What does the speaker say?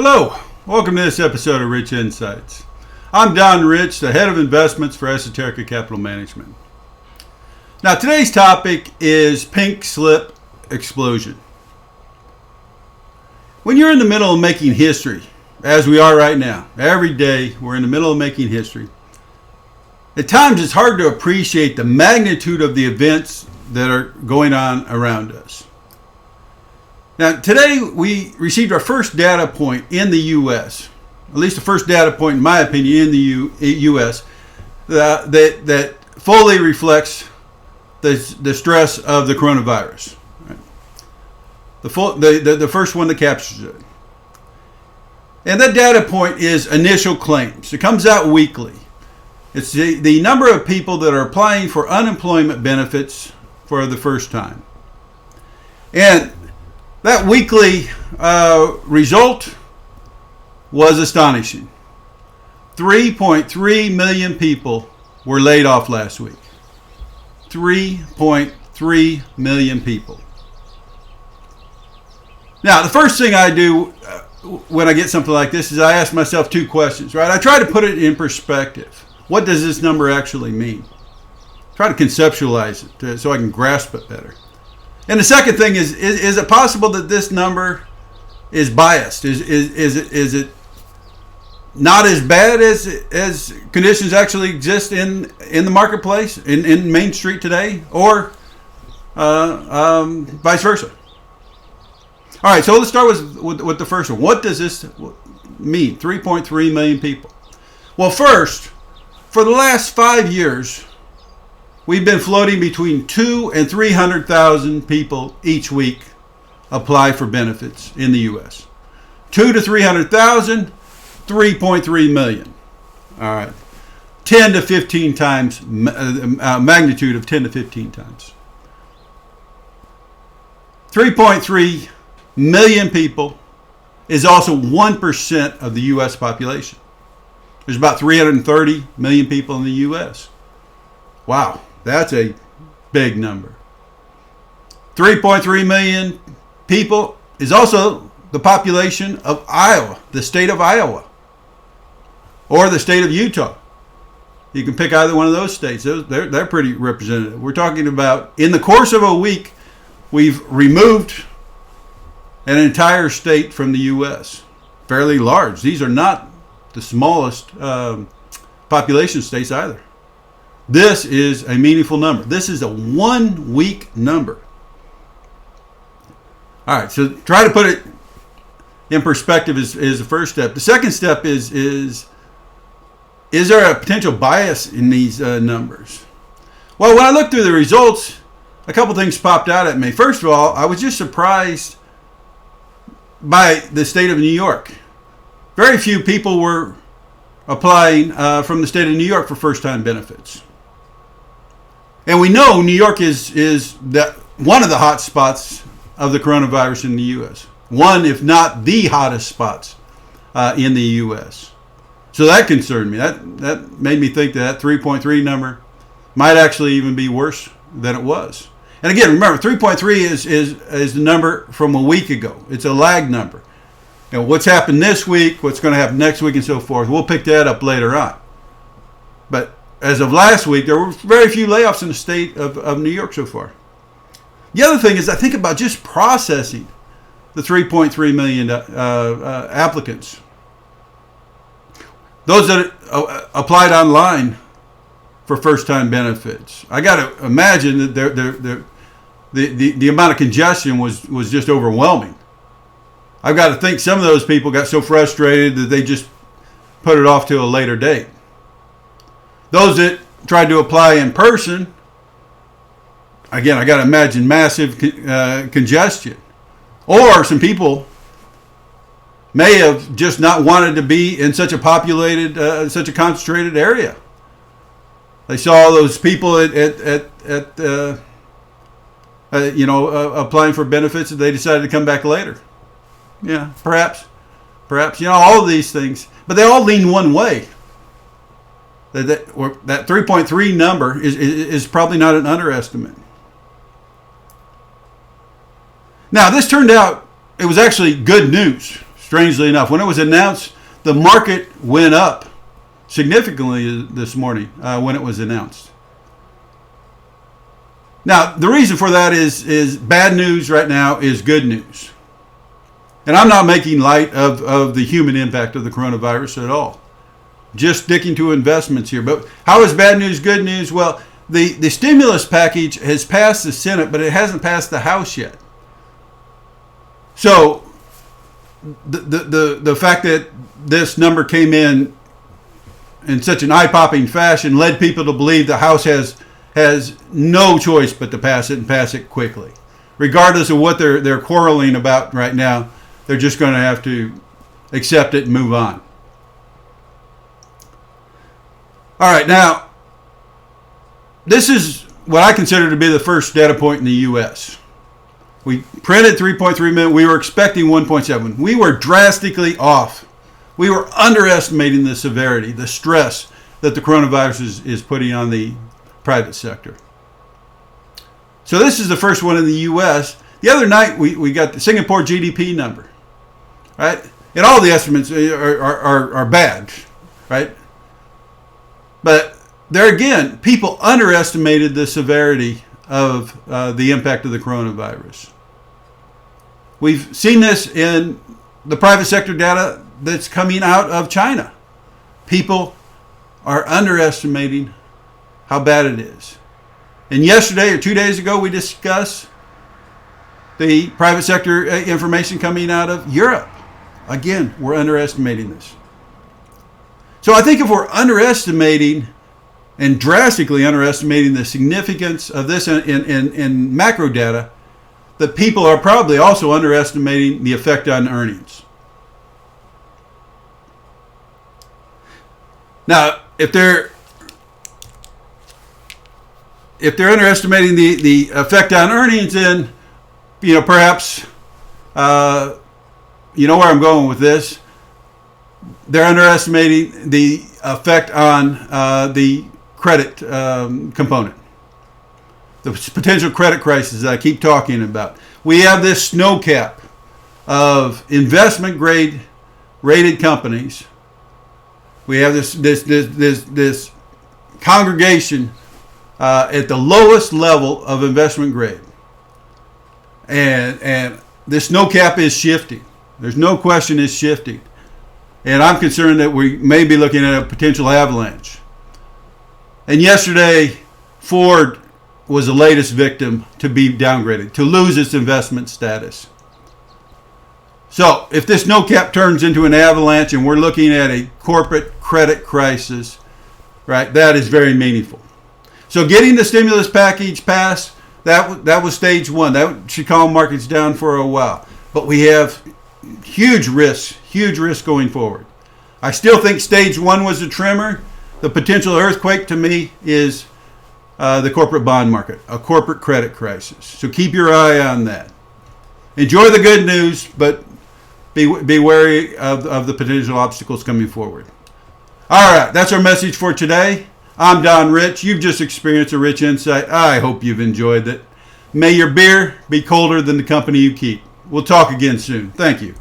Hello, welcome to this episode of Rich Insights. I'm Don Rich, the head of investments for Esoterica Capital Management. Now today's topic is pink slip explosion. When you're in the middle of making history, as we are right now, every day we're in the middle of making history, at times it's hard to appreciate the magnitude of the events that are going on around us. Now, today we received our first data point in the U.S., at least the first data point, in my opinion, in the U.S. that fully reflects the stress of the coronavirus. Right? The first one that captures it. And that data point is initial claims. It comes out weekly. It's the number of people that are applying for unemployment benefits for the first time. And that weekly result was astonishing. 3.3 million people were laid off last week. 3.3 million people. Now, the first thing I do when I get something like this is I ask myself two questions, right? I try to put it in perspective. What does this number actually mean? Try to conceptualize it so I can grasp it better. And the second thing is it possible that this number is biased? Is it not as bad as conditions actually exist in the marketplace, in Main Street today, or vice versa? All right, so let's start with the first one. What does this mean? 3.3 million people. Well, first, for the last 5 years, we've been floating between 200,000 and 300,000 people each week apply for benefits in the U.S. 200,000 to 300,000, 3.3 million. All right. 10 to 15 times, magnitude of 10 to 15 times. 3.3 million people is also 1% of the U.S. population. There's about 330 million people in the U.S. Wow. That's a big number. 3.3 million people is also the population of Iowa, the state of Iowa, or the state of Utah. You can pick either one of those states. They're pretty representative. We're talking about, in the course of a week, we've removed an entire state from the U.S. Fairly large. These are not the smallest population states either. This is a meaningful number. This is a 1 week number. All right, so try to put it in perspective is the first step. The second step is there a potential bias in these numbers? Well, when I looked through the results, a couple things popped out at me. First of all, I was just surprised by the state of New York. Very few people were applying from the state of New York for first-time benefits. And we know New York is one of the hot spots of the coronavirus in the U.S. One, if not the hottest spots in the U.S. So that concerned me. That made me think that 3.3 number might actually even be worse than it was. And again, remember, 3.3 is the number from a week ago. It's a lag number. You know, what's happened this week, what's going to happen next week, and so forth. We'll pick that up later on. But as of last week, there were very few layoffs in the state of New York so far. The other thing is I think about just processing the 3.3 million applicants. Those that applied online for first-time benefits. I got to imagine that the amount of congestion was just overwhelming. I've got to think some of those people got so frustrated that they just put it off to a later date. Those that tried to apply in person, again, I got to imagine massive congestion. Or some people may have just not wanted to be in such a populated, such a concentrated area. They saw those people applying for benefits, and they decided to come back later. Yeah, perhaps, all of these things, but they all lean one way. That 3.3 number is probably not an underestimate. Now, this turned out, it was actually good news. strangely enough. When it was announced, the market went up significantly this morning when it was announced. Now, the reason for that is bad news right now is good news. And I'm not making light of the human impact of the coronavirus at all. Just sticking to investments here. But how is bad news good news? Well, the stimulus package has passed the Senate, but it hasn't passed the House yet. So the fact that this number came in such an eye-popping fashion led people to believe the House has no choice but to pass it and pass it quickly. Regardless of what they're quarreling about right now, they're just going to have to accept it and move on. All right, now, this is what I consider to be the first data point in the U.S. We printed 3.3 million. We were expecting 1.7. We were drastically off. We were underestimating the severity, the stress that the coronavirus is putting on the private sector. So this is the first one in the U.S. The other night, we got the Singapore GDP number, right? And all the estimates are bad, right? But there again, people underestimated the severity of the impact of the coronavirus. We've seen this in the private sector data that's coming out of China. People are underestimating how bad it is. And yesterday or 2 days ago, we discussed the private sector information coming out of Europe. Again, we're underestimating this. So I think if we're underestimating and drastically underestimating the significance of this in macro data, that people are probably also underestimating the effect on earnings. Now, if they're underestimating the effect on earnings, then perhaps you know where I'm going with this. They're underestimating the effect on the credit component, the potential credit crisis that I keep talking about. We have this snow cap of investment grade rated companies. We have this congregation at the lowest level of investment grade, and this snow cap is shifting. There's no question it's shifting. And I'm concerned that we may be looking at a potential avalanche. And yesterday, Ford was the latest victim to be downgraded, to lose its investment status. So if this no cap turns into an avalanche and we're looking at a corporate credit crisis, right, that is very meaningful. So getting the stimulus package passed, that was stage one. That should calm markets down for a while. But we have huge risks going forward. I still think stage one was a tremor. The potential earthquake to me is the corporate bond market, a corporate credit crisis. So keep your eye on that. Enjoy the good news, but be wary of the potential obstacles coming forward. All right, that's our message for today. I'm Don Rich. You've just experienced a rich insight. I hope you've enjoyed it. May your beer be colder than the company you keep. We'll talk again soon. Thank you.